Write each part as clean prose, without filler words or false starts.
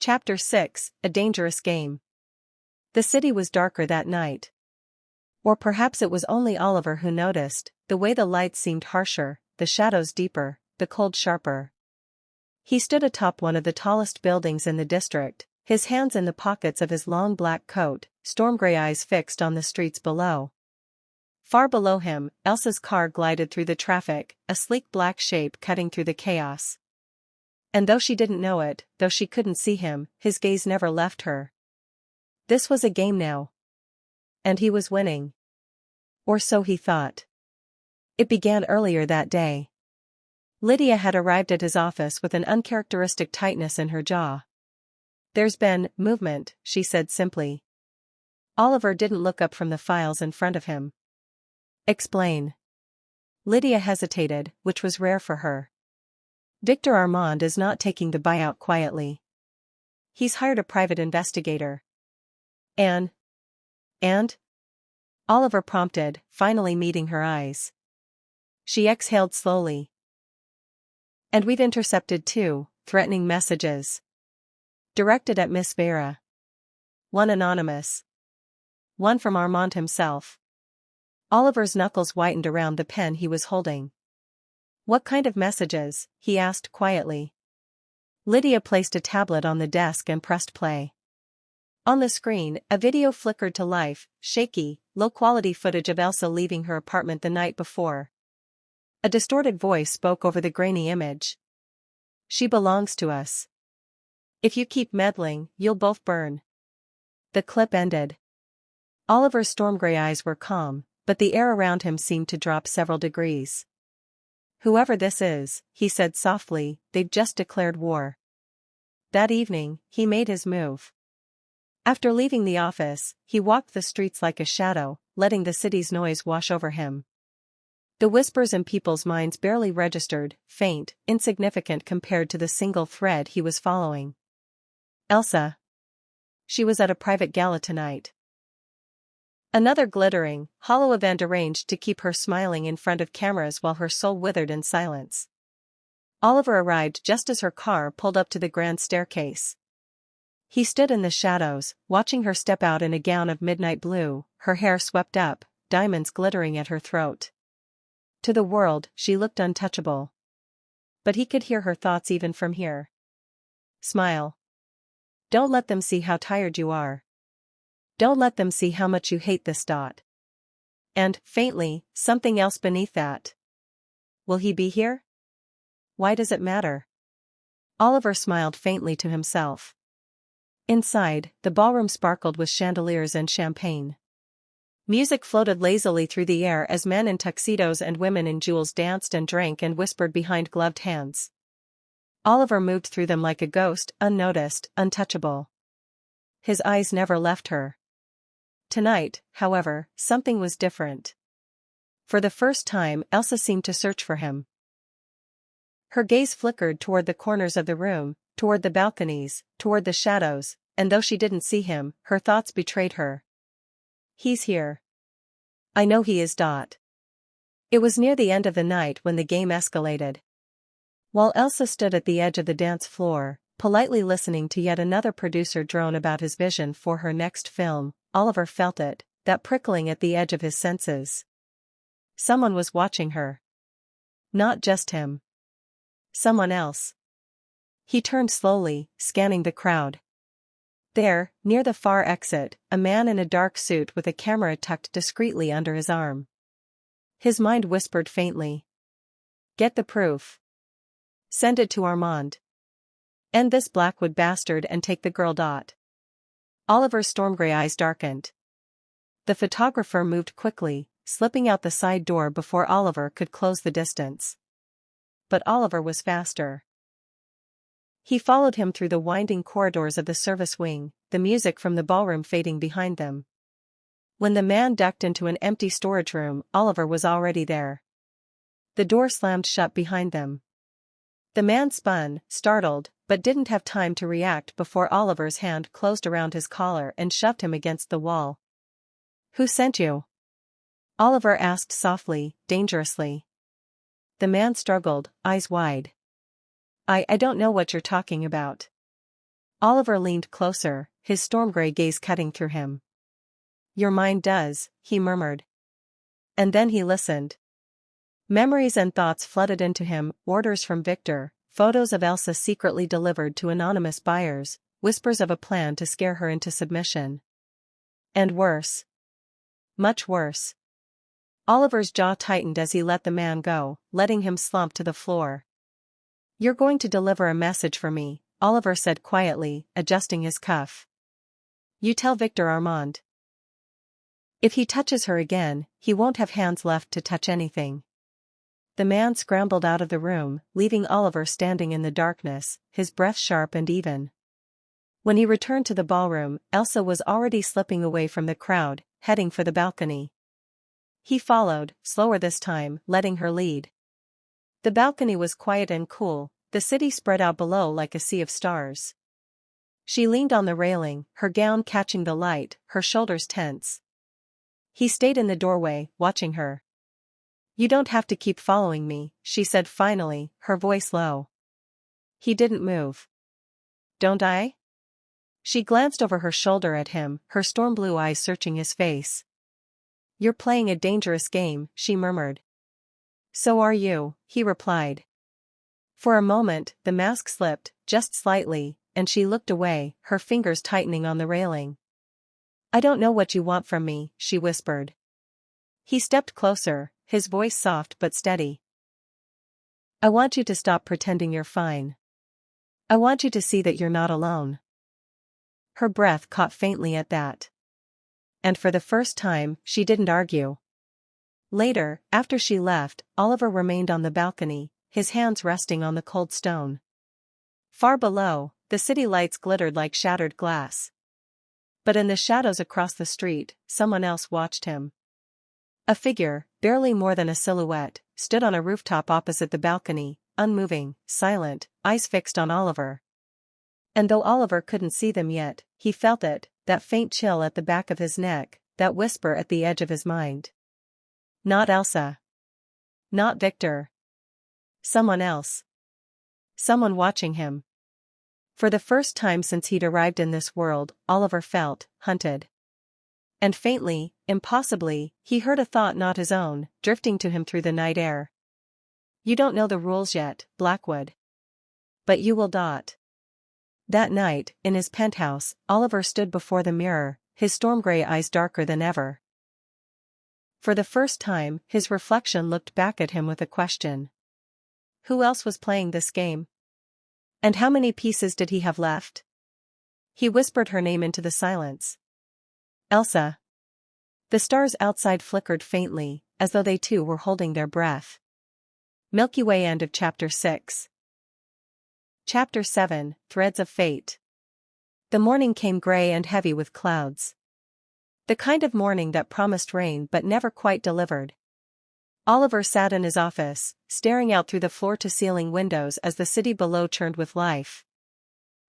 Chapter 6, A Dangerous Game. The city was darker that night. Or perhaps it was only Oliver who noticed, the way the lights seemed harsher, the shadows deeper, the cold sharper. He stood atop one of the tallest buildings in the district, his hands in the pockets of his long black coat, storm-gray eyes fixed on the streets below. Far below him, Elsa's car glided through the traffic, a sleek black shape cutting through the chaos. And though she didn't know it, though she couldn't see him, his gaze never left her. This was a game now. And he was winning. Or so he thought. It began earlier that day. Lydia had arrived at his office with an uncharacteristic tightness in her jaw. "There's been movement," she said simply. Oliver didn't look up from the files in front of him. "Explain." Lydia hesitated, which was rare for her. "Victor Armand is not taking the buyout quietly. He's hired a private investigator." And? Oliver prompted, finally meeting her eyes. She exhaled slowly. "And we've intercepted 2 threatening messages. Directed at Miss Vera. One anonymous. One from Armand himself." Oliver's knuckles whitened around the pen he was holding. "What kind of messages?" he asked quietly. Lydia placed a tablet on the desk and pressed play. On the screen, a video flickered to life, shaky, low-quality footage of Elsa leaving her apartment the night before. A distorted voice spoke over the grainy image. "She belongs to us. If you keep meddling, you'll both burn." The clip ended. Oliver's storm-gray eyes were calm, but the air around him seemed to drop several degrees. "Whoever this is," he said softly, "they've just declared war." That evening, he made his move. After leaving the office, he walked the streets like a shadow, letting the city's noise wash over him. The whispers in people's minds barely registered, faint, insignificant compared to the single thread he was following. Elsa. She was at a private gala tonight. Another glittering, hollow event arranged to keep her smiling in front of cameras while her soul withered in silence. Oliver arrived just as her car pulled up to the grand staircase. He stood in the shadows, watching her step out in a gown of midnight blue, her hair swept up, diamonds glittering at her throat. To the world, she looked untouchable. But he could hear her thoughts even from here. "Smile. Don't let them see how tired you are. Don't let them see how much you hate this dot." And, faintly, something else beneath that. "Will he be here? Why does it matter?" Oliver smiled faintly to himself. Inside, the ballroom sparkled with chandeliers and champagne. Music floated lazily through the air as men in tuxedos and women in jewels danced and drank and whispered behind gloved hands. Oliver moved through them like a ghost, unnoticed, untouchable. His eyes never left her. Tonight, however, something was different. For the first time, Elsa seemed to search for him. Her gaze flickered toward the corners of the room, toward the balconies, toward the shadows, and though she didn't see him, her thoughts betrayed her. "He's here. I know he is. It was near the end of the night when the game escalated. While Elsa stood at the edge of the dance floor, politely listening to yet another producer drone about his vision for her next film, Oliver felt it, that prickling at the edge of his senses. Someone was watching her. Not just him. Someone else. He turned slowly, scanning the crowd. There, near the far exit, a man in a dark suit with a camera tucked discreetly under his arm. His mind whispered faintly. "Get the proof. Send it to Armand. End this Blackwood bastard and take the girl. Oliver's storm-gray eyes darkened. The photographer moved quickly, slipping out the side door before Oliver could close the distance. But Oliver was faster. He followed him through the winding corridors of the service wing, the music from the ballroom fading behind them. When the man ducked into an empty storage room, Oliver was already there. The door slammed shut behind them. The man spun, startled, but didn't have time to react before Oliver's hand closed around his collar and shoved him against the wall. "Who sent you?" Oliver asked softly, dangerously. The man struggled, eyes wide. I don't know what you're talking about." Oliver leaned closer, his storm-gray gaze cutting through him. Your mind does, he murmured. And then he listened. Memories and thoughts flooded into him, orders from Victor, photos of Elsa secretly delivered to anonymous buyers, whispers of a plan to scare her into submission. And worse. Much worse. Oliver's jaw tightened as he let the man go, letting him slump to the floor. You're going to deliver a message for me, Oliver said quietly, adjusting his cuff. You tell Victor Armand. If he touches her again, he won't have hands left to touch anything. The man scrambled out of the room, leaving Oliver standing in the darkness, his breath sharp and even. When he returned to the ballroom, Elsa was already slipping away from the crowd, heading for the balcony. He followed, slower this time, letting her lead. The balcony was quiet and cool, the city spread out below like a sea of stars. She leaned on the railing, her gown catching the light, her shoulders tense. He stayed in the doorway, watching her. You don't have to keep following me, she said finally, her voice low. He didn't move. Don't I? She glanced over her shoulder at him, her storm-blue eyes searching his face. You're playing a dangerous game, she murmured. So are you, he replied. For a moment, the mask slipped, just slightly, and she looked away, her fingers tightening on the railing. I don't know what you want from me, she whispered. He stepped closer, his voice soft but steady. I want you to stop pretending you're fine. I want you to see that you're not alone. Her breath caught faintly at that. And for the first time, she didn't argue. Later, after she left, Oliver remained on the balcony, his hands resting on the cold stone. Far below, the city lights glittered like shattered glass. But in the shadows across the street, someone else watched him. A figure, barely more than a silhouette, stood on a rooftop opposite the balcony, unmoving, silent, eyes fixed on Oliver. And though Oliver couldn't see them yet, he felt it, that faint chill at the back of his neck, that whisper at the edge of his mind. Not Elsa. Not Victor. Someone else. Someone watching him. For the first time since he'd arrived in this world, Oliver felt hunted. And faintly, impossibly, he heard a thought not his own, drifting to him through the night air. You don't know the rules yet, Blackwood. But you will. That night, in his penthouse, Oliver stood before the mirror, his storm-gray eyes darker than ever. For the first time, his reflection looked back at him with a question. Who else was playing this game? And how many pieces did he have left? He whispered her name into the silence. Elsa. The stars outside flickered faintly, as though they too were holding their breath. Milky Way. End of Chapter 6. Chapter 7, Threads of Fate. The morning came gray and heavy with clouds. The kind of morning that promised rain but never quite delivered. Oliver sat in his office, staring out through the floor-to-ceiling windows as the city below churned with life.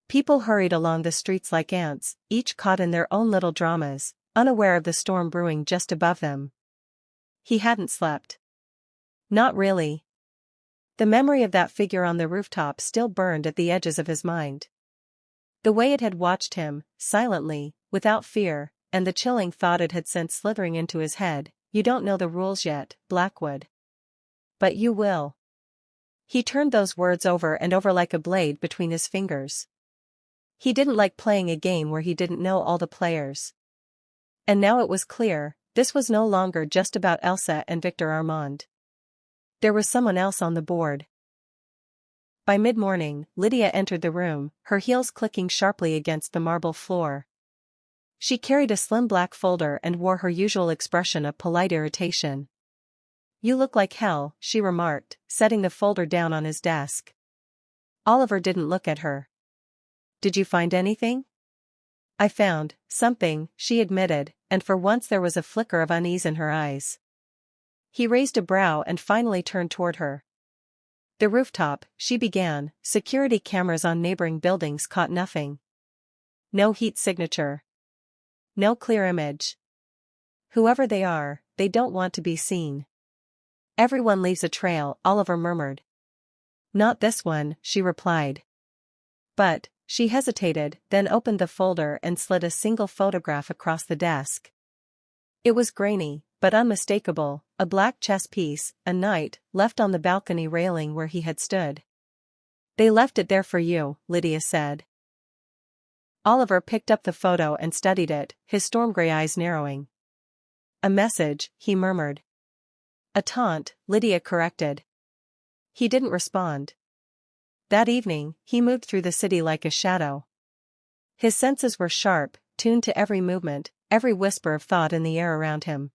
People hurried along the streets like ants, each caught in their own little dramas, unaware of the storm brewing just above them. He hadn't slept. Not really. The memory of that figure on the rooftop still burned at the edges of his mind. The way it had watched him, silently, without fear, and the chilling thought it had sent slithering into his head, you don't know the rules yet, Blackwood. But you will. He turned those words over and over like a blade between his fingers. He didn't like playing a game where he didn't know all the players. And now it was clear, this was no longer just about Elsa and Victor Armand. There was someone else on the board. By mid-morning, Lydia entered the room, her heels clicking sharply against the marble floor. She carried a slim black folder and wore her usual expression of polite irritation. You look like hell, she remarked, setting the folder down on his desk. Oliver didn't look at her. Did you find anything? I found something, she admitted, and for once there was a flicker of unease in her eyes. He raised a brow and finally turned toward her. The rooftop, she began, security cameras on neighboring buildings caught nothing. No heat signature. No clear image. Whoever they are, they don't want to be seen. Everyone leaves a trail, Oliver murmured. Not this one, she replied. But, She hesitated, then opened the folder and slid a single photograph across the desk. It was grainy, but unmistakable, a black chess piece, a knight, left on the balcony railing where he had stood. "They left it there for you," Lydia said. Oliver picked up the photo and studied it, his storm-gray eyes narrowing. "A message," he murmured. "A taunt," Lydia corrected. He didn't respond. That evening, he moved through the city like a shadow. His senses were sharp, tuned to every movement, every whisper of thought in the air around him.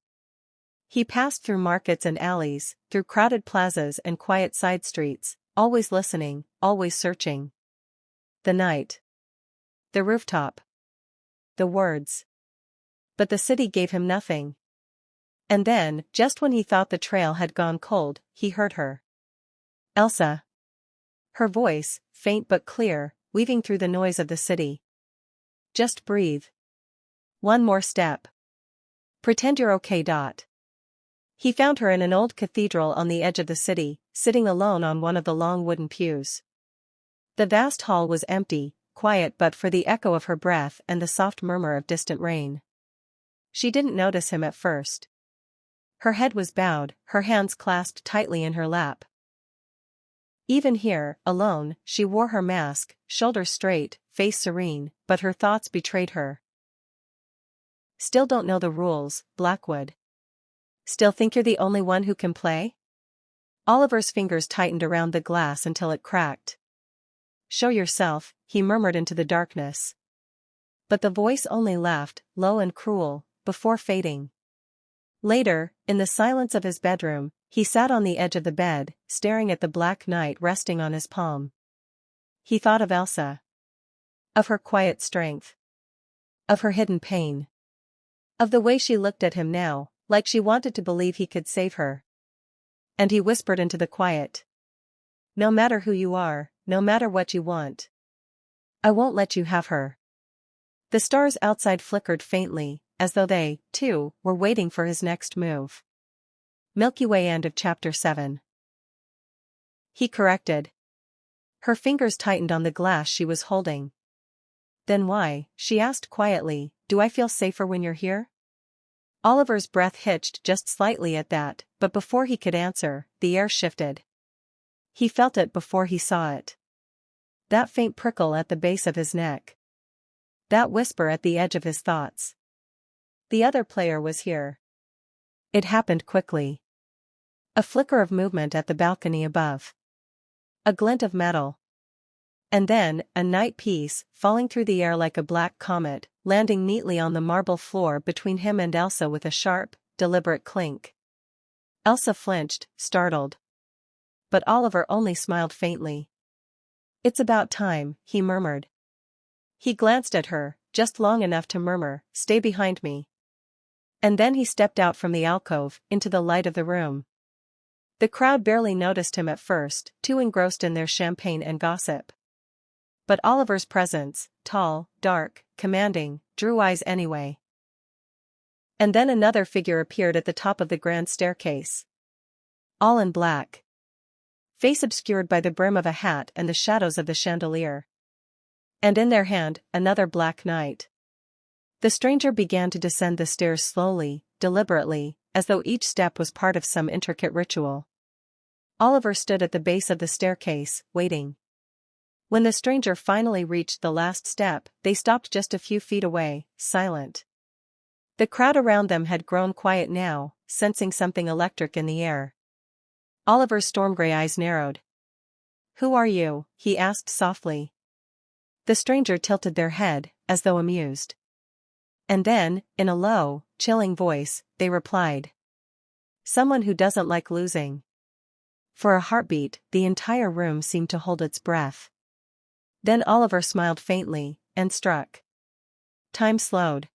He passed through markets and alleys, through crowded plazas and quiet side streets, always listening, always searching. The night. The rooftop. The words. But the city gave him nothing. And then, just when he thought the trail had gone cold, he heard her. "Elsa." Her voice, faint but clear, weaving through the noise of the city. "Just breathe. One more step. Pretend you're okay. He found her in an old cathedral on the edge of the city, sitting alone on one of the long wooden pews. The vast hall was empty, quiet but for the echo of her breath and the soft murmur of distant rain. She didn't notice him at first. Her head was bowed, her hands clasped tightly in her lap. Even here, alone, she wore her mask, shoulders straight, face serene, but her thoughts betrayed her. "Still don't know the rules, Blackwood? Still think you're the only one who can play?" Oliver's fingers tightened around the glass until it cracked. "Show yourself," he murmured into the darkness. But the voice only laughed, low and cruel, before fading. Later, in the silence of his bedroom, he sat on the edge of the bed, staring at the black night resting on his palm. He thought of Elsa. Of her quiet strength. Of her hidden pain. Of the way she looked at him now, like she wanted to believe he could save her. And he whispered into the quiet. "No matter who you are, no matter what you want, I won't let you have her." The stars outside flickered faintly, as though they, too, were waiting for his next move. Milky Way. End of Chapter 7. He corrected. Her fingers tightened on the glass she was holding. "Then why," she asked quietly, "do I feel safer when you're here?" Oliver's breath hitched just slightly at that, but before he could answer, the air shifted. He felt it before he saw it. That faint prickle at the base of his neck. That whisper at the edge of his thoughts. The other player was here. It happened quickly. A flicker of movement at the balcony above. A glint of metal. And then, a night piece, falling through the air like a black comet, landing neatly on the marble floor between him and Elsa with a sharp, deliberate clink. Elsa flinched, startled. But Oliver only smiled faintly. "It's about time," he murmured. He glanced at her, just long enough to murmur, "Stay behind me." And then he stepped out from the alcove, into the light of the room. The crowd barely noticed him at first, too engrossed in their champagne and gossip. But Oliver's presence, tall, dark, commanding, drew eyes anyway. And then another figure appeared at the top of the grand staircase. All in black. Face obscured by the brim of a hat and the shadows of the chandelier. And in their hand, another black knight. The stranger began to descend the stairs slowly, deliberately, as though each step was part of some intricate ritual. Oliver stood at the base of the staircase, waiting. When the stranger finally reached the last step, they stopped just a few feet away, silent. The crowd around them had grown quiet now, sensing something electric in the air. Oliver's storm-gray eyes narrowed. "Who are you?" he asked softly. The stranger tilted their head, as though amused. And then, in a low, chilling voice, they replied. "Someone who doesn't like losing." For a heartbeat, the entire room seemed to hold its breath. Then Oliver smiled faintly, and struck. Time slowed.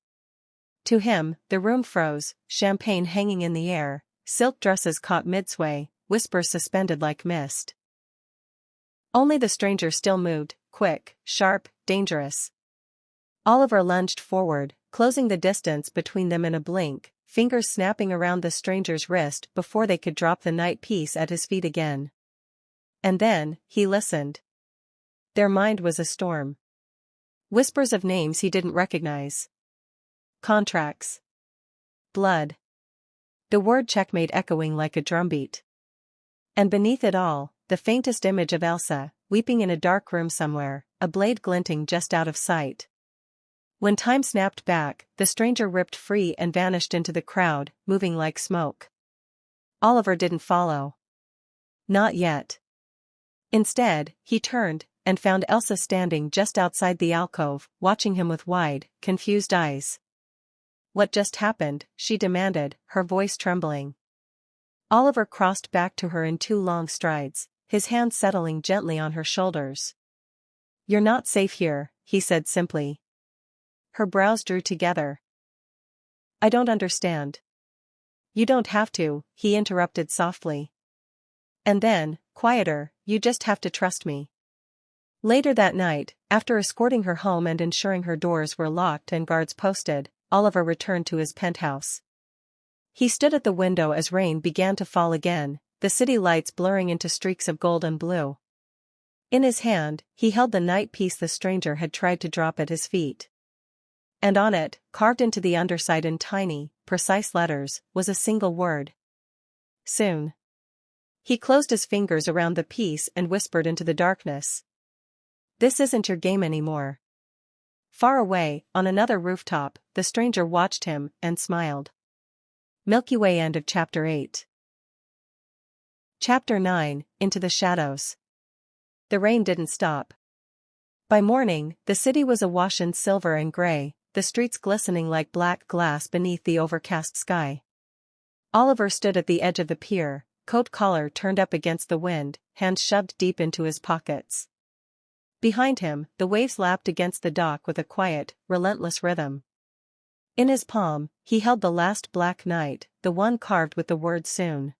To him, the room froze, champagne hanging in the air, silk dresses caught mid-sway, whispers suspended like mist. Only the stranger still moved, quick, sharp, dangerous. Oliver lunged forward, closing the distance between them in a blink, fingers snapping around the stranger's wrist before they could drop the night piece at his feet again. And then, he listened. Their mind was a storm. Whispers of names he didn't recognize. Contracts. Blood. The word checkmate echoing like a drumbeat. And beneath it all, the faintest image of Elsa, weeping in a dark room somewhere, a blade glinting just out of sight. When time snapped back, the stranger ripped free and vanished into the crowd, moving like smoke. Oliver didn't follow. Not yet. Instead, he turned, and found Elsa standing just outside the alcove, watching him with wide, confused eyes. "What just happened?" she demanded, her voice trembling. Oliver crossed back to her in 2 long strides, his hand settling gently on her shoulders. "You're not safe here," he said simply. Her brows drew together. "I don't understand." "You don't have to," he interrupted softly. And then, quieter, "you just have to trust me." Later that night, after escorting her home and ensuring her doors were locked and guards posted, Oliver returned to his penthouse. He stood at the window as rain began to fall again, the city lights blurring into streaks of gold and blue. In his hand, he held the night piece the stranger had tried to drop at his feet. And on it, carved into the underside in tiny, precise letters, was a single word. Soon. He closed his fingers around the piece and whispered into the darkness. "This isn't your game anymore." Far away, on another rooftop, the stranger watched him and smiled. Milky Way. End of Chapter 8. Chapter 9, Into the Shadows. The rain didn't stop. By morning, the city was awash in silver and gray, the streets glistening like black glass beneath the overcast sky. Oliver stood at the edge of the pier, coat collar turned up against the wind, hands shoved deep into his pockets. Behind him, the waves lapped against the dock with a quiet, relentless rhythm. In his palm, he held the last black knight, the one carved with the word soon.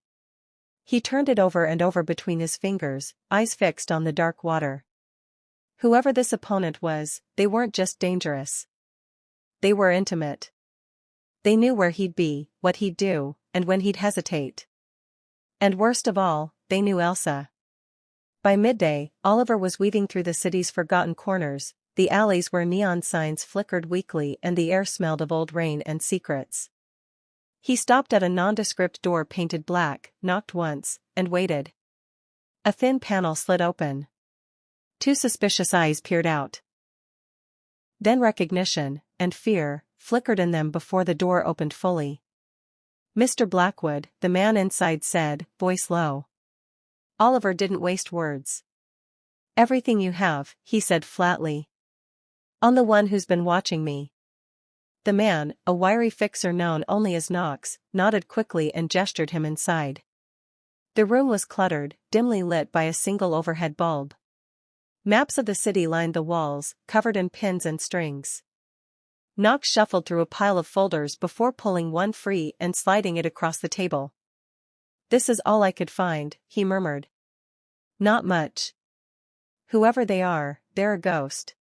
He turned it over and over between his fingers, eyes fixed on the dark water. Whoever this opponent was, they weren't just dangerous. They were intimate. They knew where he'd be, what he'd do, and when he'd hesitate. And worst of all, they knew Elsa. By midday, Oliver was weaving through the city's forgotten corners, the alleys where neon signs flickered weakly and the air smelled of old rain and secrets. He stopped at a nondescript door painted black, knocked once, and waited. A thin panel slid open. 2 suspicious eyes peered out. Then recognition, and fear, flickered in them before the door opened fully. "Mr. Blackwood," the man inside said, voice low. Oliver didn't waste words. "Everything you have," he said flatly. "On the one who's been watching me." The man, a wiry fixer known only as Knox, nodded quickly and gestured him inside. The room was cluttered, dimly lit by a single overhead bulb. Maps of the city lined the walls, covered in pins and strings. Knox shuffled through a pile of folders before pulling one free and sliding it across the table. "This is all I could find," he murmured. "Not much. Whoever they are, they're a ghost."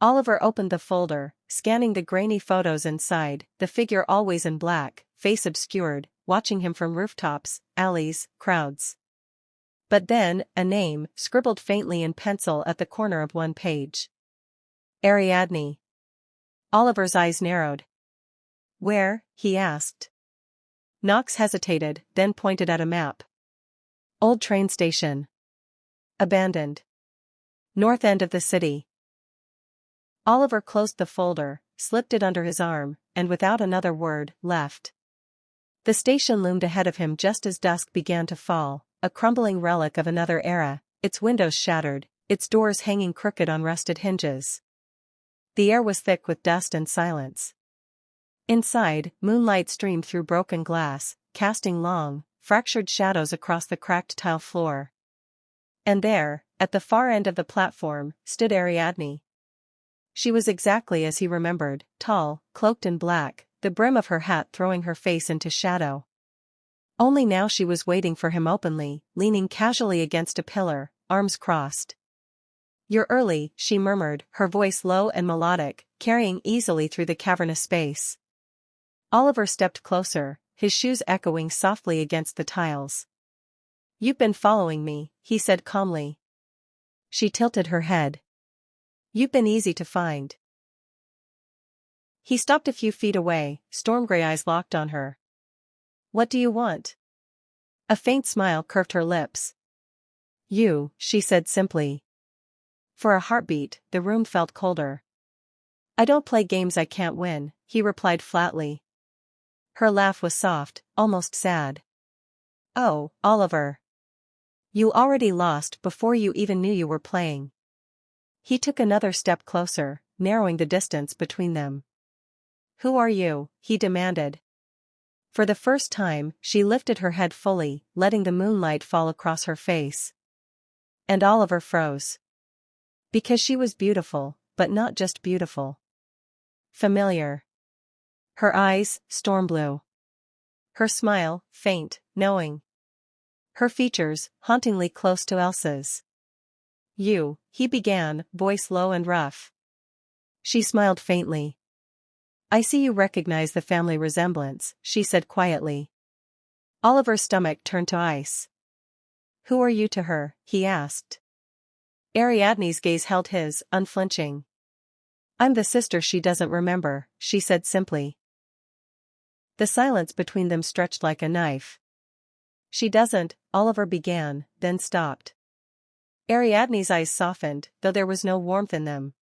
Oliver opened the folder, scanning the grainy photos inside, the figure always in black, face obscured, watching him from rooftops, alleys, crowds. But then, a name, scribbled faintly in pencil at the corner of one page. Ariadne. Oliver's eyes narrowed. "Where?" he asked. Knox hesitated, then pointed at a map. "Old train station. Abandoned. North end of the city." Oliver closed the folder, slipped it under his arm, and without another word, left. The station loomed ahead of him just as dusk began to fall, a crumbling relic of another era, its windows shattered, its doors hanging crooked on rusted hinges. The air was thick with dust and silence. Inside, moonlight streamed through broken glass, casting long, fractured shadows across the cracked tile floor. And there, at the far end of the platform, stood Ariadne. She was exactly as he remembered, tall, cloaked in black, the brim of her hat throwing her face into shadow. Only now she was waiting for him openly, leaning casually against a pillar, arms crossed. "You're early," she murmured, her voice low and melodic, carrying easily through the cavernous space. Oliver stepped closer, his shoes echoing softly against the tiles. "You've been following me," he said calmly. She tilted her head. You've been easy to find. He stopped a few feet away, storm-gray eyes locked on her. What do you want? A faint smile curved her lips. You, she said simply. For a heartbeat, the room felt colder. I don't play games I can't win, he replied flatly. Her laugh was soft, almost sad. Oh, Oliver. You already lost before you even knew you were playing. He took another step closer, narrowing the distance between them. Who are you? He demanded. For the first time, she lifted her head fully, letting the moonlight fall across her face. And Oliver froze. Because she was beautiful, but not just beautiful. Familiar. Her eyes, storm blue. Her smile, faint, knowing. Her features, hauntingly close to Elsa's. You, he began, voice low and rough. She smiled faintly. I see you recognize the family resemblance, she said quietly. Oliver's stomach turned to ice. Who are you to her? He asked. Ariadne's gaze held his, unflinching. I'm the sister she doesn't remember, she said simply. The silence between them stretched like a knife. She doesn't, Oliver began, then stopped. Ariadne's eyes softened, though there was no warmth in them.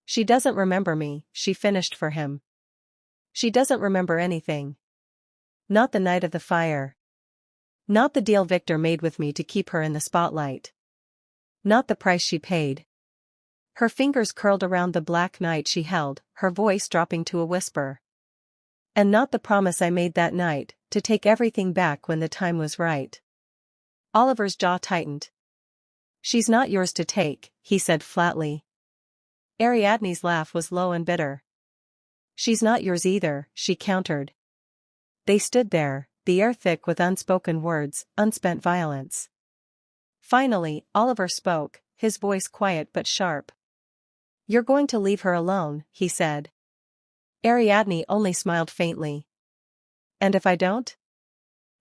She doesn't remember me, she finished for him. She doesn't remember anything. Not the night of the fire. Not the deal Victor made with me to keep her in the spotlight. Not the price she paid. Her fingers curled around the black knight she held, her voice dropping to a whisper. And not the promise I made that night, to take everything back when the time was right. Oliver's jaw tightened. She's not yours to take, he said flatly. Ariadne's laugh was low and bitter. She's not yours either, she countered. They stood there, the air thick with unspoken words, unspent violence. Finally, Oliver spoke, his voice quiet but sharp. You're going to leave her alone, he said. Ariadne only smiled faintly. And if I don't?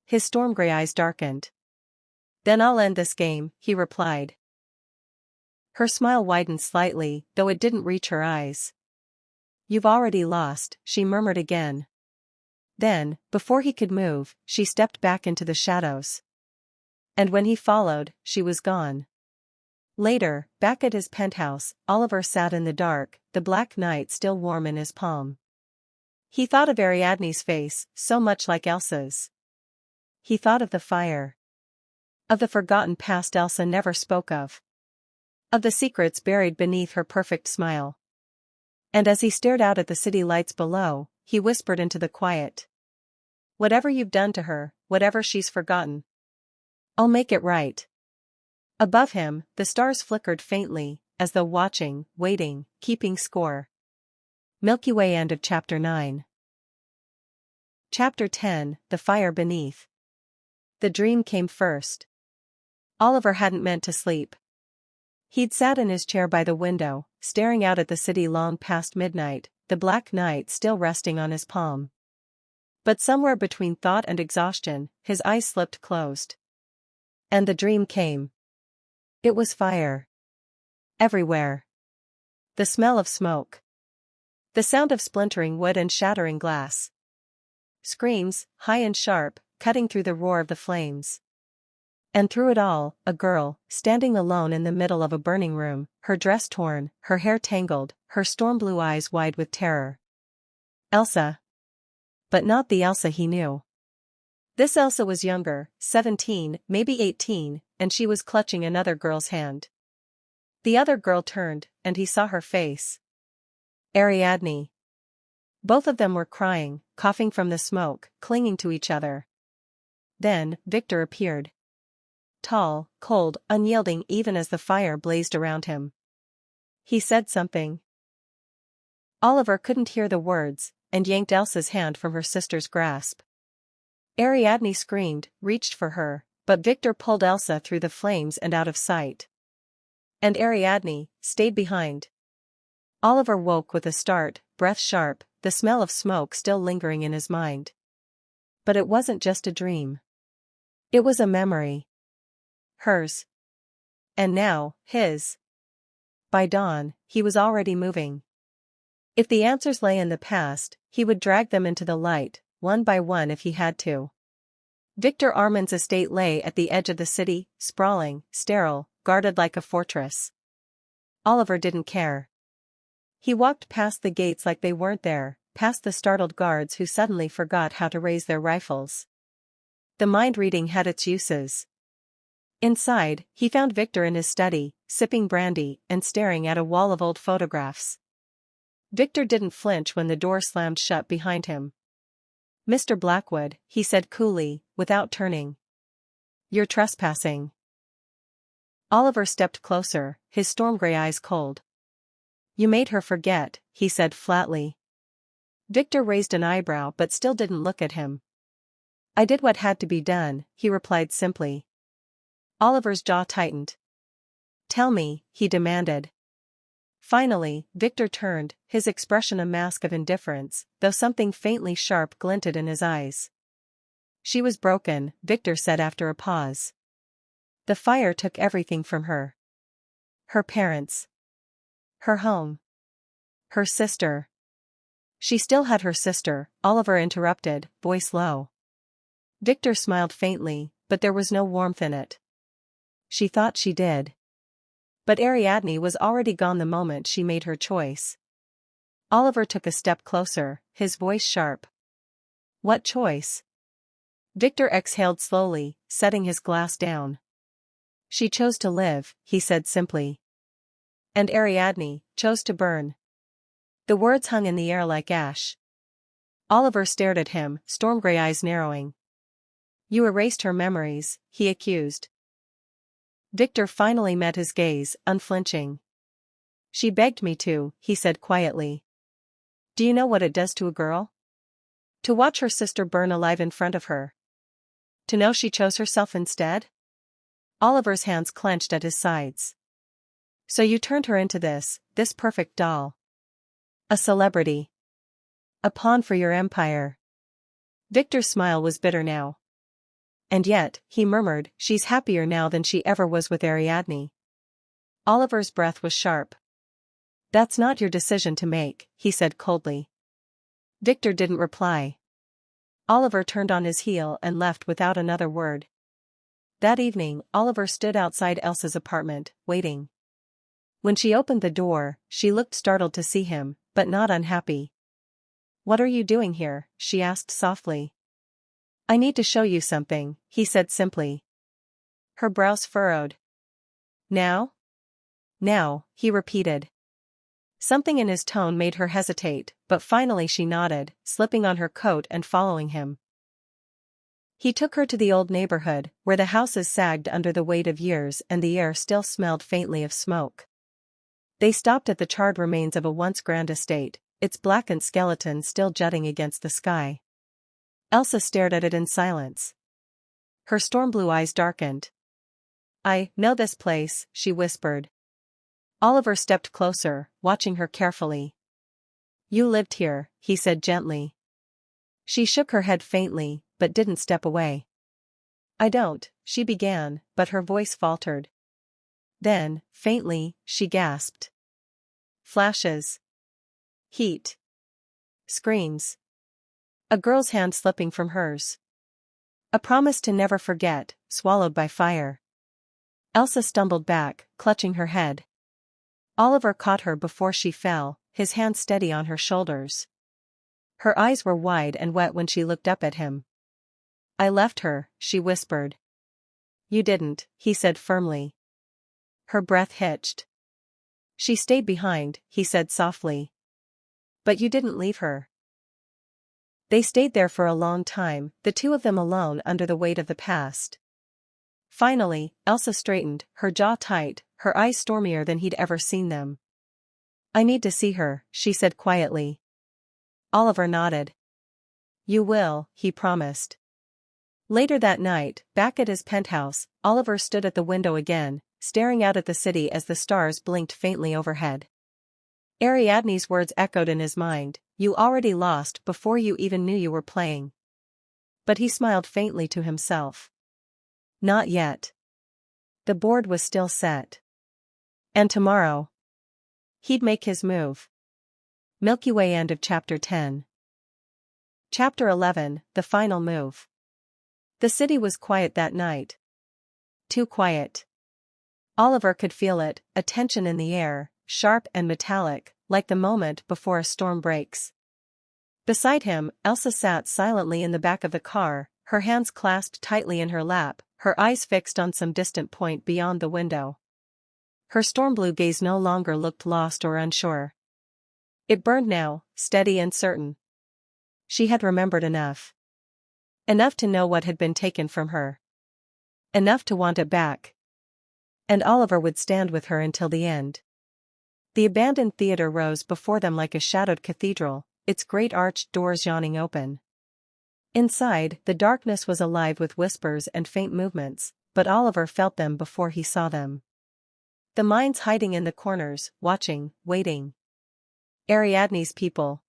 His storm-gray eyes darkened. Then I'll end this game, he replied. Her smile widened slightly, though it didn't reach her eyes. You've already lost, she murmured again. Then, before he could move, she stepped back into the shadows. And when he followed, she was gone. Later, back at his penthouse, Oliver sat in the dark, the black night still warm in his palm. He thought of Ariadne's face, so much like Elsa's. He thought of the fire. Of the forgotten past Elsa never spoke of. Of the secrets buried beneath her perfect smile. And as he stared out at the city lights below, he whispered into the quiet. Whatever you've done to her, whatever she's forgotten, I'll make it right. Above him, the stars flickered faintly, as though watching, waiting, keeping score. Milky Way. End of Chapter 9. Chapter 10, The Fire Beneath. The dream came first. Oliver hadn't meant to sleep. He'd sat in his chair by the window, staring out at the city long past midnight, the black night still resting on his palm. But somewhere between thought and exhaustion, his eyes slipped closed. And the dream came. It was fire. Everywhere. The smell of smoke. The sound of splintering wood and shattering glass. Screams, high and sharp, cutting through the roar of the flames. And through it all, a girl, standing alone in the middle of a burning room, her dress torn, her hair tangled, her storm-blue eyes wide with terror. Elsa. But not the Elsa he knew. This Elsa was younger, 17, maybe 18, and she was clutching another girl's hand. The other girl turned, and he saw her face. Ariadne. Both of them were crying, coughing from the smoke, clinging to each other. Then, Victor appeared. Tall, cold, unyielding even as the fire blazed around him. He said something. Oliver couldn't hear the words, and yanked Elsa's hand from her sister's grasp. Ariadne screamed, reached for her, but Victor pulled Elsa through the flames and out of sight. And Ariadne stayed behind. Oliver woke with a start, breath sharp, the smell of smoke still lingering in his mind. But it wasn't just a dream. It was a memory. Hers. And now, his. By dawn, he was already moving. If the answers lay in the past, he would drag them into the light, one by one if he had to. Victor Armand's estate lay at the edge of the city, sprawling, sterile, guarded like a fortress. Oliver didn't care. He walked past the gates like they weren't there, past the startled guards who suddenly forgot how to raise their rifles. The mind-reading had its uses. Inside, he found Victor in his study, sipping brandy and staring at a wall of old photographs. Victor didn't flinch when the door slammed shut behind him. "Mr. Blackwood," he said coolly, without turning. "You're trespassing." Oliver stepped closer, his storm-gray eyes cold. "You made her forget," he said flatly. Victor raised an eyebrow but still didn't look at him. "I did what had to be done," he replied simply. Oliver's jaw tightened. "Tell me," he demanded. Finally, Victor turned, his expression a mask of indifference, though something faintly sharp glinted in his eyes. "She was broken," Victor said after a pause. "The fire took everything from her. Her parents. Her home. Her sister." "She still had her sister," Oliver interrupted, voice low. Victor smiled faintly, but there was no warmth in it. "She thought she did. But Ariadne was already gone the moment she made her choice." Oliver took a step closer, his voice sharp. "What choice?" Victor exhaled slowly, setting his glass down. "She chose to live," he said simply. "And Ariadne chose to burn." The words hung in the air like ash. Oliver stared at him, storm-gray eyes narrowing. "You erased her memories," he accused. Victor finally met his gaze, unflinching. "She begged me to," he said quietly. "Do you know what it does to a girl? To watch her sister burn alive in front of her? To know she chose herself instead?" Oliver's hands clenched at his sides. "So you turned her into this perfect doll. A celebrity. A pawn for your empire." Victor's smile was bitter now. "And yet," he murmured, "she's happier now than she ever was with Ariadne." Oliver's breath was sharp. "That's not your decision to make," he said coldly. Victor didn't reply. Oliver turned on his heel and left without another word. That evening, Oliver stood outside Elsa's apartment, waiting. When she opened the door, she looked startled to see him, but not unhappy. "What are you doing here?" she asked softly. "I need to show you something," he said simply. Her brows furrowed. "Now?" "Now," he repeated. Something in his tone made her hesitate, but finally she nodded, slipping on her coat and following him. He took her to the old neighborhood, where the houses sagged under the weight of years and the air still smelled faintly of smoke. They stopped at the charred remains of a once grand estate, its blackened skeleton still jutting against the sky. Elsa stared at it in silence. Her storm-blue eyes darkened. "I know this place," she whispered. Oliver stepped closer, watching her carefully. "You lived here," he said gently. She shook her head faintly, but didn't step away. "I don't," she began, but her voice faltered. Then, faintly, she gasped. Flashes. Heat. Screams. A girl's hand slipping from hers. A promise to never forget, swallowed by fire. Elsa stumbled back, clutching her head. Oliver caught her before she fell, his hand steady on her shoulders. Her eyes were wide and wet when she looked up at him. "I left her," she whispered. "You didn't," he said firmly. Her breath hitched. "She stayed behind," he said softly. "But you didn't leave her." They stayed there for a long time, the two of them alone under the weight of the past. Finally, Elsa straightened, her jaw tight, her eyes stormier than he'd ever seen them. "I need to see her," she said quietly. Oliver nodded. "You will," he promised. Later that night, back at his penthouse, Oliver stood at the window again, staring out at the city as the stars blinked faintly overhead. Ariadne's words echoed in his mind, "You already lost before you even knew you were playing." But he smiled faintly to himself. Not yet. The board was still set. And tomorrow. He'd make his move. Milky Way. End of Chapter 10. Chapter 11, The Final Move. The city was quiet that night. Too quiet. Oliver could feel it, a tension in the air, sharp and metallic, like the moment before a storm breaks. Beside him, Elsa sat silently in the back of the car, her hands clasped tightly in her lap, her eyes fixed on some distant point beyond the window. Her storm-blue gaze no longer looked lost or unsure. It burned now, steady and certain. She had remembered enough. Enough to know what had been taken from her. Enough to want it back. And Oliver would stand with her until the end. The abandoned theater rose before them like a shadowed cathedral, its great arched doors yawning open. Inside, the darkness was alive with whispers and faint movements, but Oliver felt them before he saw them. The minds hiding in the corners, watching, waiting. Ariadne's people.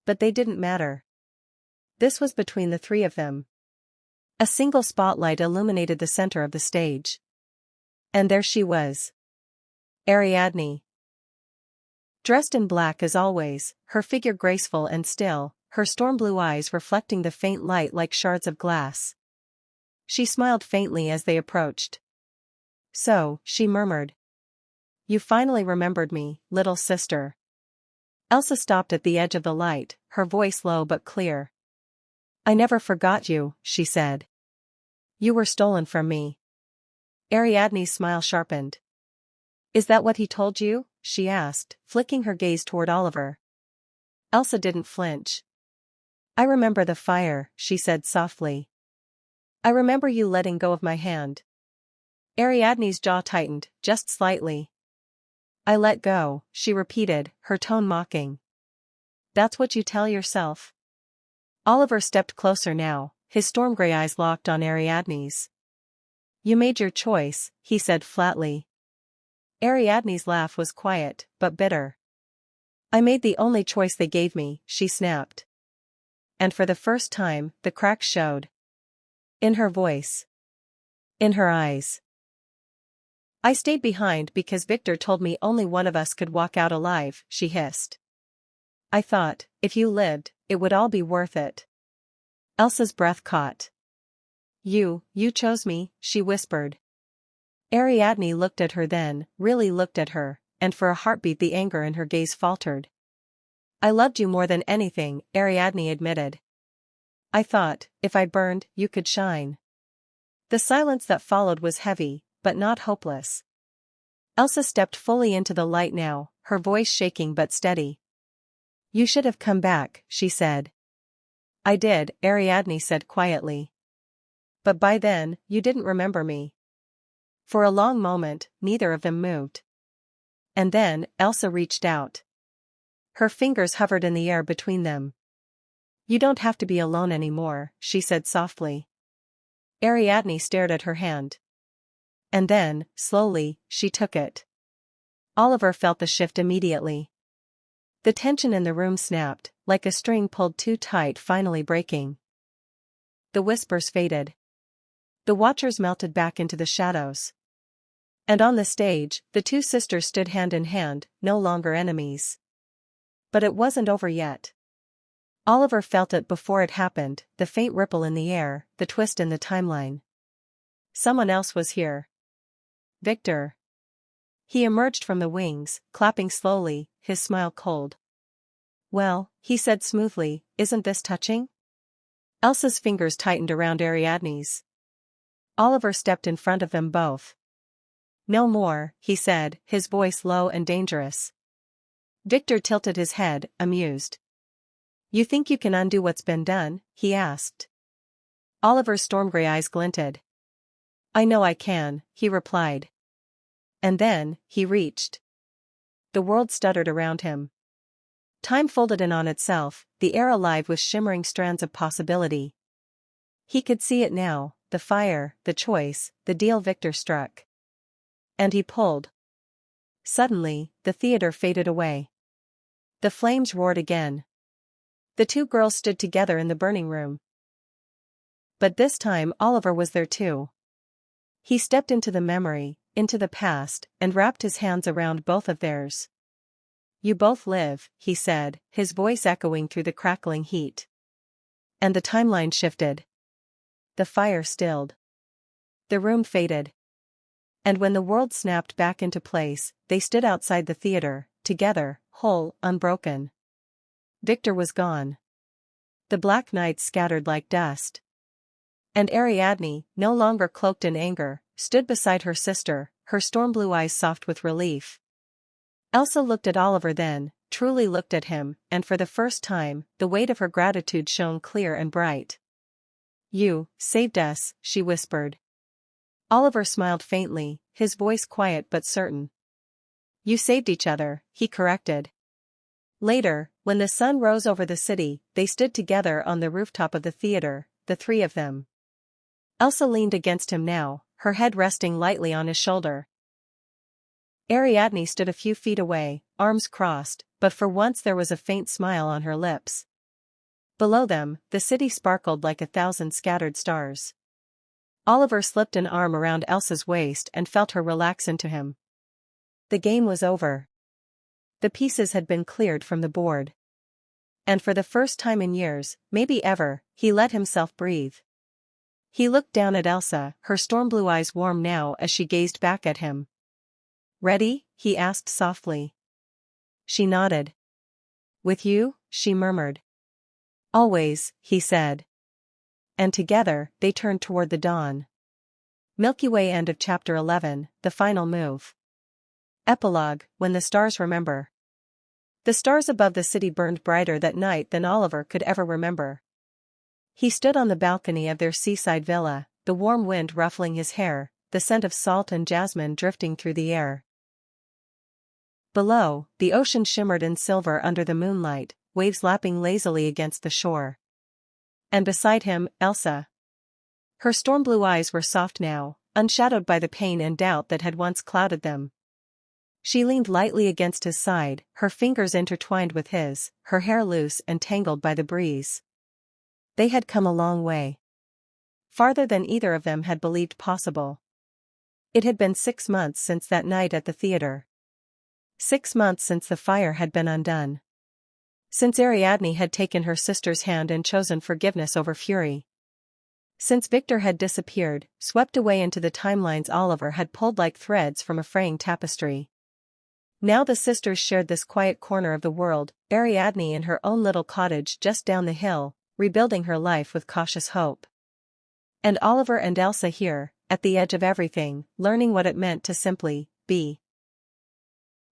But they didn't matter. This was between the three of them. A single spotlight illuminated the center of the stage. And there she was. Ariadne. Dressed in black as always, her figure graceful and still, her storm-blue eyes reflecting the faint light like shards of glass. She smiled faintly as they approached. "So," she murmured. "You finally remembered me, little sister." Elsa stopped at the edge of the light, her voice low but clear. "I never forgot you," she said. "You were stolen from me." Ariadne's smile sharpened. "Is that what he told you?" she asked, flicking her gaze toward Oliver. Elsa didn't flinch. "I remember the fire," she said softly. "I remember you letting go of my hand." Ariadne's jaw tightened, just slightly. "I let go," she repeated, her tone mocking. "That's what you tell yourself?" Oliver stepped closer now, his storm-gray eyes locked on Ariadne's. "You made your choice," he said flatly. Ariadne's laugh was quiet, but bitter. "I made the only choice they gave me," she snapped. And for the first time, the cracks showed. In her voice. In her eyes. "I stayed behind because Victor told me only one of us could walk out alive," she hissed. "I thought, if you lived, it would all be worth it." Elsa's breath caught. You chose me," she whispered. Ariadne looked at her then, really looked at her, and for a heartbeat the anger in her gaze faltered. "I loved you more than anything," Ariadne admitted. "I thought, if I burned, you could shine." The silence that followed was heavy, but not hopeless. Elsa stepped fully into the light now, her voice shaking but steady. "You should have come back," she said. "I did," Ariadne said quietly. "But by then, you didn't remember me." For a long moment, neither of them moved. And then, Elsa reached out. Her fingers hovered in the air between them. "You don't have to be alone anymore," she said softly. Ariadne stared at her hand. And then, slowly, she took it. Oliver felt the shift immediately. The tension in the room snapped, like a string pulled too tight finally breaking. The whispers faded. The watchers melted back into the shadows. And on the stage, the two sisters stood hand in hand, no longer enemies. But it wasn't over yet. Oliver felt it before it happened, the faint ripple in the air, the twist in the timeline. Someone else was here. Victor. He emerged from the wings, clapping slowly, his smile cold. "Well," he said smoothly, "isn't this touching?" Elsa's fingers tightened around Ariadne's. Oliver stepped in front of them both. "No more," he said, his voice low and dangerous. Victor tilted his head, amused. "You think you can undo what's been done?" he asked. Oliver's storm-gray eyes glinted. "I know I can," he replied. And then, he reached. The world stuttered around him. Time folded in on itself, the air alive with shimmering strands of possibility. He could see it now, the fire, the choice, the deal Victor struck. And he pulled. Suddenly, the theater faded away. The flames roared again. The two girls stood together in the burning room. But this time Oliver was there too. He stepped into the memory, into the past, and wrapped his hands around both of theirs. You both live, he said, his voice echoing through the crackling heat. And the timeline shifted. The fire stilled. The room faded. And when the world snapped back into place, they stood outside the theater, together, whole, unbroken. Victor was gone. The black night scattered like dust. And Ariadne, no longer cloaked in anger, stood beside her sister, her storm-blue eyes soft with relief. Elsa looked at Oliver then, truly looked at him, and for the first time, the weight of her gratitude shone clear and bright. You saved us, she whispered. Oliver smiled faintly, his voice quiet but certain. You saved each other, he corrected. Later, when the sun rose over the city, they stood together on the rooftop of the theater, the three of them. Elsa leaned against him now, her head resting lightly on his shoulder. Ariadne stood a few feet away, arms crossed, but for once there was a faint smile on her lips. Below them, the city sparkled like 1,000 scattered stars. Oliver slipped an arm around Elsa's waist and felt her relax into him. The game was over. The pieces had been cleared from the board. And for the first time in years, maybe ever, he let himself breathe. He looked down at Elsa, her storm-blue eyes warm now as she gazed back at him. Ready? He asked softly. She nodded. With you? She murmured. Always, he said. And together, they turned toward the dawn. Milky Way. End of Chapter 11, The Final Move. Epilogue, When the Stars Remember. The stars above the city burned brighter that night than Oliver could ever remember. He stood on the balcony of their seaside villa, the warm wind ruffling his hair, the scent of salt and jasmine drifting through the air. Below, the ocean shimmered in silver under the moonlight, waves lapping lazily against the shore. And beside him, Elsa. Her storm-blue eyes were soft now, unshadowed by the pain and doubt that had once clouded them. She leaned lightly against his side, her fingers intertwined with his, her hair loose and tangled by the breeze. They had come a long way. Farther than either of them had believed possible. It had been 6 months since that night at the theater. 6 months since the fire had been undone. Since Ariadne had taken her sister's hand and chosen forgiveness over fury. Since Victor had disappeared, swept away into the timelines Oliver had pulled like threads from a fraying tapestry. Now the sisters shared this quiet corner of the world, Ariadne in her own little cottage just down the hill, rebuilding her life with cautious hope. And Oliver and Elsa here, at the edge of everything, learning what it meant to simply be.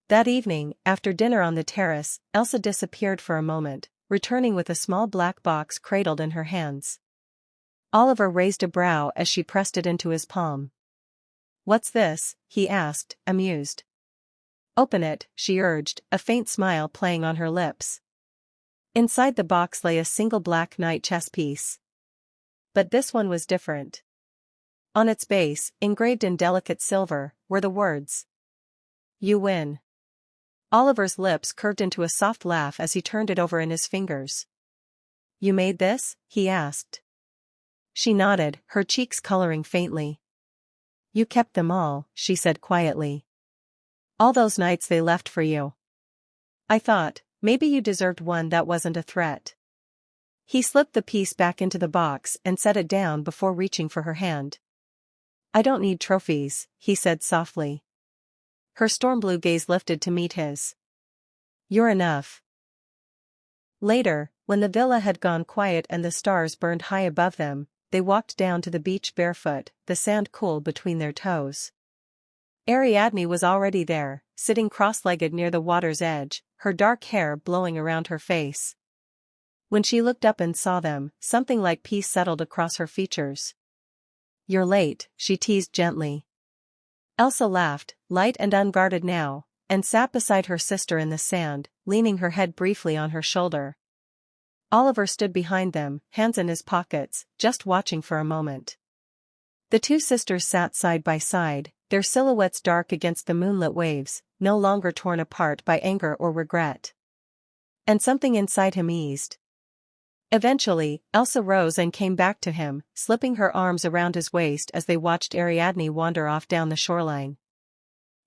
That evening, after dinner on the terrace, Elsa disappeared for a moment, returning with a small black box cradled in her hands. Oliver raised a brow as she pressed it into his palm. What's this? He asked, amused. Open it, she urged, a faint smile playing on her lips. Inside the box lay a single black knight chess piece. But this one was different. On its base, engraved in delicate silver, were the words. You win. Oliver's lips curved into a soft laugh as he turned it over in his fingers. You made this? He asked. She nodded, her cheeks coloring faintly. You kept them all, she said quietly. All those nights they left for you. I thought, maybe you deserved one that wasn't a threat. He slipped the piece back into the box and set it down before reaching for her hand. I don't need trophies, he said softly. Her storm-blue gaze lifted to meet his. You're enough. Later, when the villa had gone quiet and the stars burned high above them, they walked down to the beach barefoot, the sand cool between their toes. Ariadne was already there, sitting cross-legged near the water's edge, her dark hair blowing around her face. When she looked up and saw them, something like peace settled across her features. You're late, she teased gently. Elsa laughed, light and unguarded now, and sat beside her sister in the sand, leaning her head briefly on her shoulder. Oliver stood behind them, hands in his pockets, just watching for a moment. The two sisters sat side by side, their silhouettes dark against the moonlit waves, no longer torn apart by anger or regret. And something inside him eased. Eventually, Elsa rose and came back to him, slipping her arms around his waist as they watched Ariadne wander off down the shoreline.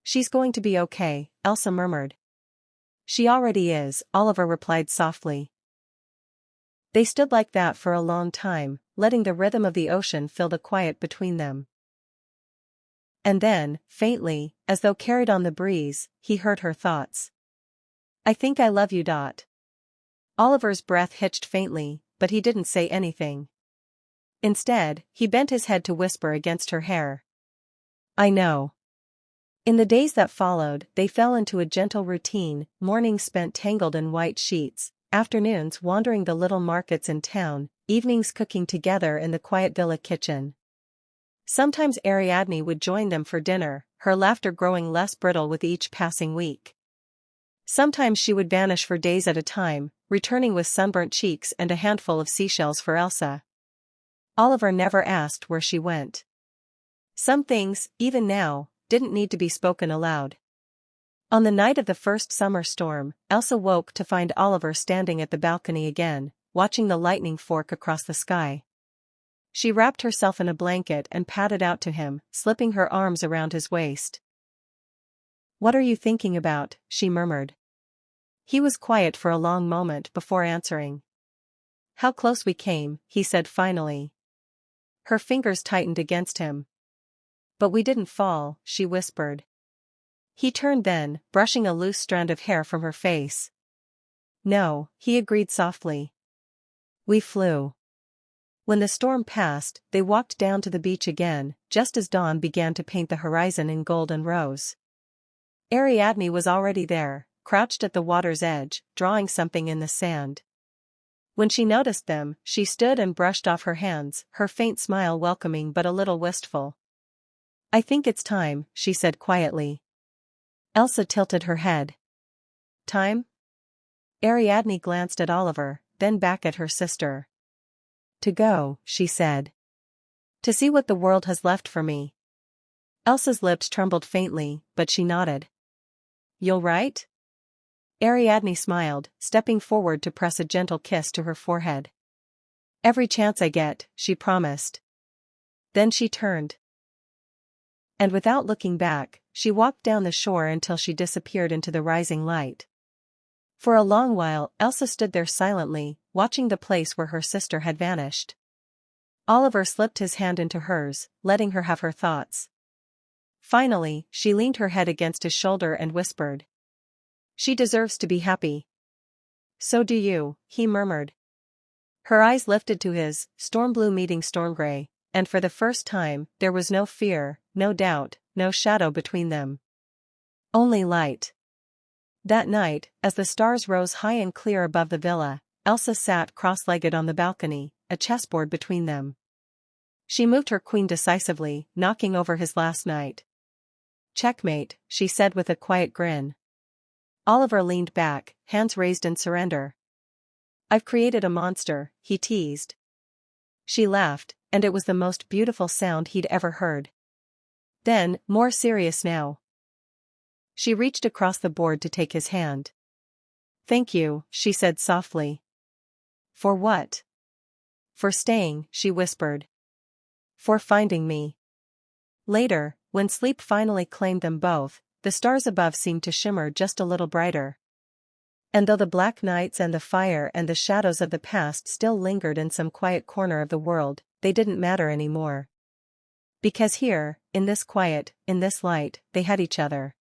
She's going to be okay, Elsa murmured. She already is, Oliver replied softly. They stood like that for a long time, letting the rhythm of the ocean fill the quiet between them. And then, faintly, as though carried on the breeze, he heard her thoughts. I think I love you. Oliver's breath hitched faintly, but he didn't say anything. Instead, he bent his head to whisper against her hair. I know. In the days that followed, they fell into a gentle routine, mornings spent tangled in white sheets, afternoons wandering the little markets in town, evenings cooking together in the quiet villa kitchen. Sometimes Ariadne would join them for dinner, her laughter growing less brittle with each passing week. Sometimes she would vanish for days at a time, returning with sunburnt cheeks and a handful of seashells for Elsa. Oliver never asked where she went. Some things, even now, didn't need to be spoken aloud. On the night of the first summer storm, Elsa woke to find Oliver standing at the balcony again, watching the lightning fork across the sky. She wrapped herself in a blanket and padded out to him, slipping her arms around his waist. What are you thinking about? She murmured. He was quiet for a long moment before answering. How close we came, he said finally. Her fingers tightened against him. But we didn't fall, she whispered. He turned then, brushing a loose strand of hair from her face. No, he agreed softly. We flew. When the storm passed, they walked down to the beach again, just as dawn began to paint the horizon in gold and rose. Ariadne was already there, crouched at the water's edge, drawing something in the sand. When she noticed them, she stood and brushed off her hands, her faint smile welcoming but a little wistful. I think it's time, she said quietly. Elsa tilted her head. Time? Ariadne glanced at Oliver, then back at her sister. To go, she said. To see what the world has left for me. Elsa's lips trembled faintly, but she nodded. You'll write? Ariadne smiled, stepping forward to press a gentle kiss to her forehead. Every chance I get, she promised. Then she turned. And without looking back, she walked down the shore until she disappeared into the rising light. For a long while, Elsa stood there silently, watching the place where her sister had vanished. Oliver slipped his hand into hers, letting her have her thoughts. Finally, she leaned her head against his shoulder and whispered. She deserves to be happy. So do you, he murmured. Her eyes lifted to his, storm blue meeting storm gray, and for the first time, there was no fear, no doubt, no shadow between them. Only light. That night, as the stars rose high and clear above the villa, Elsa sat cross-legged on the balcony, a chessboard between them. She moved her queen decisively, knocking over his last knight. Checkmate, she said with a quiet grin. Oliver leaned back, hands raised in surrender. I've created a monster, he teased. She laughed, and it was the most beautiful sound he'd ever heard. Then, more serious now. She reached across the board to take his hand. Thank you, she said softly. For what? For staying, she whispered. For finding me. Later, when sleep finally claimed them both, the stars above seemed to shimmer just a little brighter. And though the black nights and the fire and the shadows of the past still lingered in some quiet corner of the world, they didn't matter anymore. Because here, in this quiet, in this light, they had each other.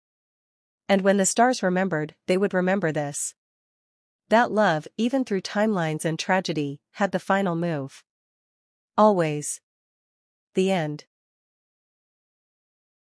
And when the stars remembered, they would remember this. That love, even through timelines and tragedy, had the final move. Always. The end.